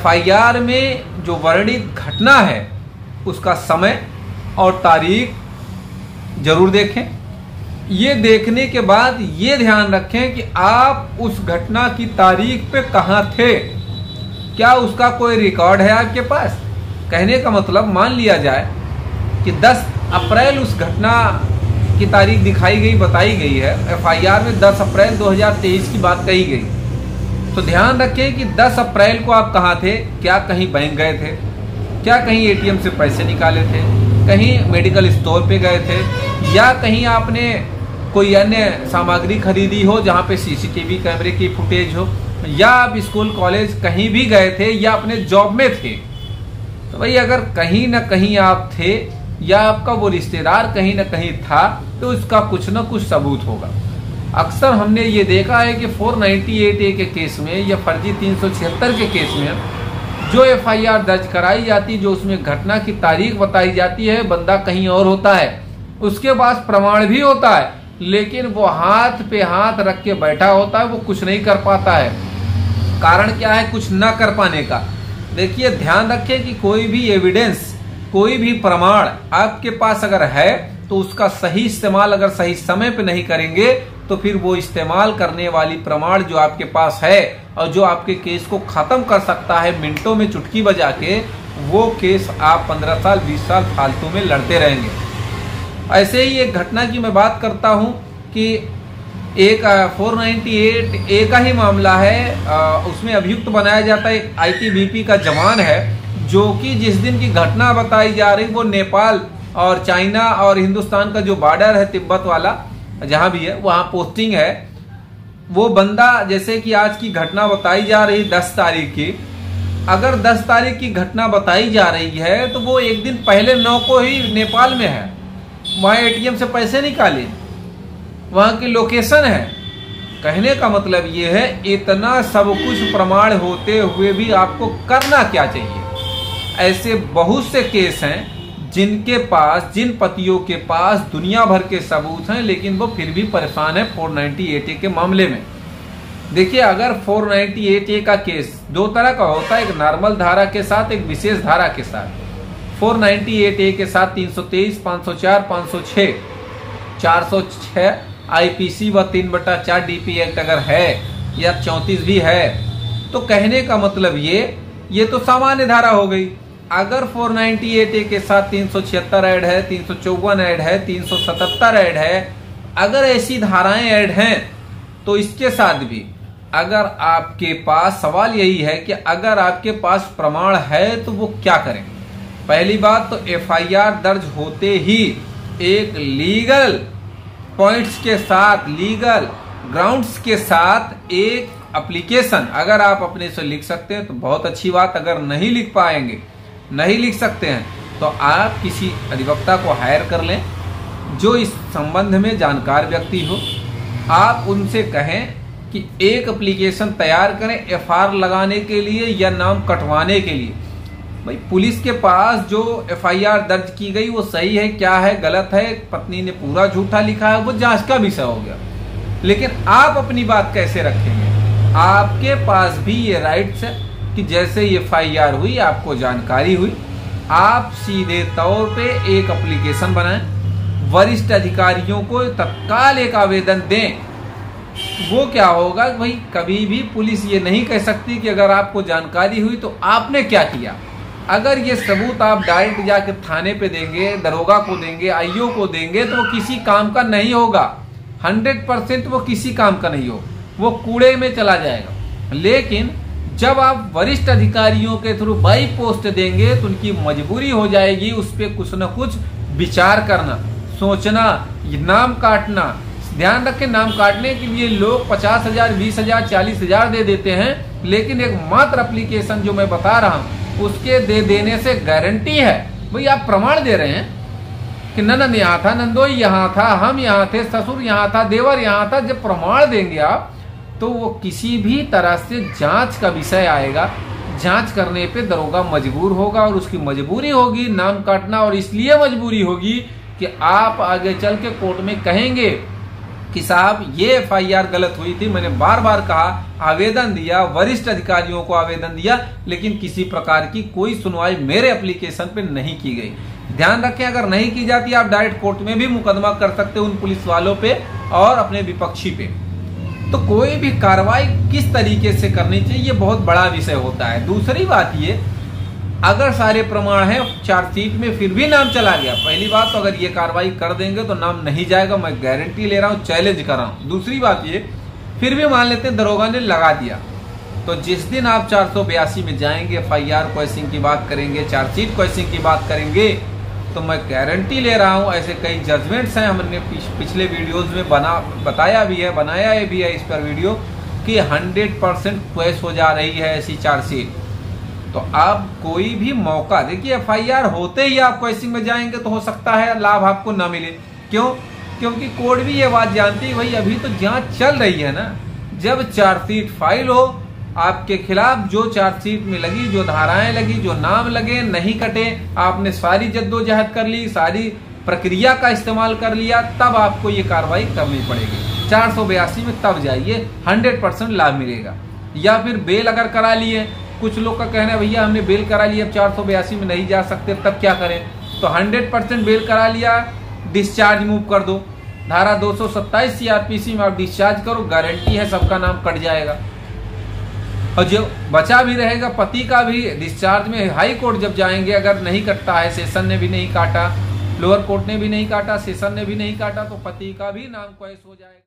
FIR में जो वर्णित घटना है उसका समय और तारीख जरूर देखें। ये देखने के बाद ये ध्यान रखें कि आप उस घटना की तारीख पे कहाँ थे, क्या उसका कोई रिकॉर्ड है आपके पास। कहने का मतलब मान लिया जाए कि 10 अप्रैल उस घटना की तारीख दिखाई गई, बताई गई है एफआईआर में 10 अप्रैल 2023 की बात कही गई, तो ध्यान रखें कि 10 अप्रैल को आप कहाँ थे। क्या कहीं बैंक गए थे, क्या कहीं एटीएम से पैसे निकाले थे, कहीं मेडिकल स्टोर पे गए थे, या कहीं आपने कोई अन्य सामग्री खरीदी हो जहाँ पे सीसीटीवी कैमरे की फुटेज हो, या आप स्कूल कॉलेज कहीं भी गए थे, या अपने जॉब में थे। तो भाई अगर कहीं ना कहीं आप थे या आपका वो रिश्तेदार कहीं ना कहीं था तो इसका कुछ ना कुछ सबूत होगा। अक्सर हमने ये देखा है कि 498A के केस में या फर्जी 376 के केस में जो एफआईआर दर्ज कराई जाती, जो उसमें घटना की तारीख बताई जाती है, बंदा कहीं और होता है, उसके पास प्रमाण भी होता है, लेकिन वो हाथ पे हाथ रख के बैठा होता है, वो कुछ नहीं कर पाता है। कारण क्या है कुछ न कर पाने का? देखिए ध्यान रखें कि कोई भी एविडेंस, कोई भी प्रमाण आपके पास अगर है तो उसका सही इस्तेमाल अगर सही समय पे नहीं करेंगे तो फिर वो इस्तेमाल करने वाली प्रमाण जो आपके पास है और जो आपके केस को खत्म कर सकता है मिनटों में चुटकी बजा के, वो केस आप 15 साल 20 साल फालतू में लड़ते रहेंगे। ऐसे ही एक घटना की मैं बात करता हूं कि एक 498A का ही मामला है। उसमें अभियुक्त बनाया जाता है एक आईटीबीपी का जवान है, जो कि जिस दिन की घटना बताई जा रही वो नेपाल और चाइना और हिंदुस्तान का जो बॉर्डर है तिब्बत वाला जहां भी है वहां पोस्टिंग है। वो बंदा जैसे कि आज की घटना बताई जा रही 10 तारीख की, अगर 10 तारीख की घटना बताई जा रही है तो वो एक दिन पहले 9 को ही नेपाल में है, वहां एटीएम से पैसे निकाले, वहां की लोकेशन है। कहने का मतलब ये है इतना सब कुछ प्रमाण होते हुए भी आपको करना क्या चाहिए। ऐसे बहुत से केस हैं जिनके पास, जिन पतियों के पास दुनिया भर के सबूत हैं, लेकिन वो फिर भी परेशान है 498A के मामले में। देखिए अगर 498A का केस दो तरह का होता है, एक नॉर्मल धारा के साथ, एक विशेष धारा के साथ। 498A के साथ 323, 504, 506, 406 आईपीसी व 3/4 डीपी एक्ट अगर है या 34 भी है, तो कहने का मतलब ये तो सामान्य धारा हो गई। अगर 498A के साथ 376 ऐड है, 354 ऐड है, 377 ऐड है, अगर ऐसी धाराएं ऐड हैं तो इसके साथ भी अगर आपके पास, सवाल यही है कि अगर आपके पास प्रमाण है तो वो क्या करें। पहली बात तो एफआईआर दर्ज होते ही एक लीगल पॉइंट्स के साथ, लीगल ग्राउंड्स के साथ एक एप्लीकेशन अगर आप अपने से लिख सकते हैं तो बहुत अच्छी बात। अगर नहीं लिख पाएंगे, नहीं लिख सकते हैं, तो आप किसी अधिवक्ता को हायर कर लें जो इस संबंध में जानकार व्यक्ति हो। आप उनसे कहें कि एक एप्लीकेशन तैयार करें एफआईआर लगाने के लिए या नाम कटवाने के लिए। भाई पुलिस के पास जो एफआईआर दर्ज की गई वो सही है, क्या है, गलत है, पत्नी ने पूरा झूठा लिखा है, वो जांच का विषय हो गया। लेकिन आप अपनी बात कैसे रखेंगे? आपके पास भी ये राइट्स है कि जैसे ये एफआईआर हुई, आपको जानकारी हुई, आप सीधे तौर पे एक एप्लीकेशन बनाएं, वरिष्ठ अधिकारियों को तत्काल एक आवेदन दें। वो क्या होगा भाई, कभी भी पुलिस ये नहीं कह सकती कि अगर आपको जानकारी हुई तो आपने क्या किया। अगर ये सबूत आप डायरेक्ट जाके थाने पे देंगे, दरोगा को देंगे, आईओ को देंगे, तो वो किसी काम का नहीं होगा। 100% वो किसी काम का नहीं हो, वो कूड़े में चला जाएगा। लेकिन जब आप वरिष्ठ अधिकारियों के थ्रू बाई पोस्ट देंगे तो उनकी मजबूरी हो जाएगी उस पर कुछ न कुछ विचार करना, सोचना, नाम काटना। ध्यान रखें, नाम काटने के लिए लोग 50,000, 20,000, 40,000 दे देते हैं, लेकिन एक मात्र एप्लीकेशन जो मैं बता रहा हूं उसके दे देने से गारंटी है भाई आप प्रमाण दे रहे हैं कि ननद यहाँ था, नंदोई यहाँ था, हम यहाँ थे, ससुर यहाँ था, देवर यहाँ था। जब प्रमाण देंगे आप तो वो किसी भी तरह से जांच का विषय आएगा। जांच करने पे दरोगा मजबूर होगा और उसकी मजबूरी होगी नाम काटना, और इसलिए मजबूरी होगी कि आप आगे चल के कोर्ट में कहेंगे कि साहब ये FIR गलत हुई थी, मैंने बार बार कहा, आवेदन दिया, वरिष्ठ अधिकारियों को आवेदन दिया, लेकिन किसी प्रकार की कोई सुनवाई मेरे एप्लीकेशन पे नहीं की गई। ध्यान रखें, अगर नहीं की जाती आप डायरेक्ट कोर्ट में भी मुकदमा कर सकते उन पुलिस वालों पे और अपने विपक्षी पे। तो कोई भी कार्रवाई किस तरीके से करनी चाहिए, ये बहुत बड़ा विषय होता है। दूसरी बात ये, अगर सारे प्रमाण हैं चार्जशीट में फिर भी नाम चला गया, पहली बात तो अगर ये कार्रवाई कर देंगे तो नाम नहीं जाएगा, मैं गारंटी ले रहा हूं, चैलेंज कर रहा हूं। दूसरी बात ये, फिर भी मान लेते हैं दरोगा ने लगा दिया, तो जिस दिन आप 482 में जाएंगे, FIR क्वेश्चन की बात करेंगे, चार्जशीट क्वेश्चन की बात करेंगे, तो मैं गारंटी ले रहा हूं, ऐसे कई जजमेंट्स हैं, हमने पिछले वीडियोस में बताया भी है, बनाया भी है इस पर वीडियो, कि 100% क्वेश हो जा रही है ऐसी चार्जशीट। तो आप कोई भी मौका देखिए, FIR होते ही आप क्वेश्चन में जाएंगे तो हो सकता है लाभ आपको न मिले। क्यों? क्योंकि कोर्ट भी ये बात जानती है, भाई अभी तो जांच चल रही है ना। जब चार्जशीट फाइल हो, आपके खिलाफ जो चार्जशीट में लगी, जो धाराएं लगी, जो नाम लगे, नहीं कटे, आपने सारी जद्दोजहद कर ली, सारी प्रक्रिया का इस्तेमाल कर लिया, तब आपको ये कार्रवाई करनी पड़ेगी। 482 में तब जाइए, 100% लाभ मिलेगा। या फिर बेल अगर करा लिए, कुछ लोग का कहना है भैया हमने बेल करा लिया, अब 482 में नहीं जा सकते, तब क्या करें? तो 100% बेल करा लिया, डिस्चार्ज मूव कर दो, धारा 227 CRPC में आप डिस्चार्ज करो, गारंटी है सबका नाम कट जाएगा। और जो बचा भी रहेगा पति का भी डिस्चार्ज में हाई कोर्ट जब जाएंगे, अगर नहीं कटता है, सेशन ने भी नहीं काटा, लोअर कोर्ट ने भी नहीं काटा, सेशन ने भी नहीं काटा, तो पति का भी नाम क्वेश हो जाएगा।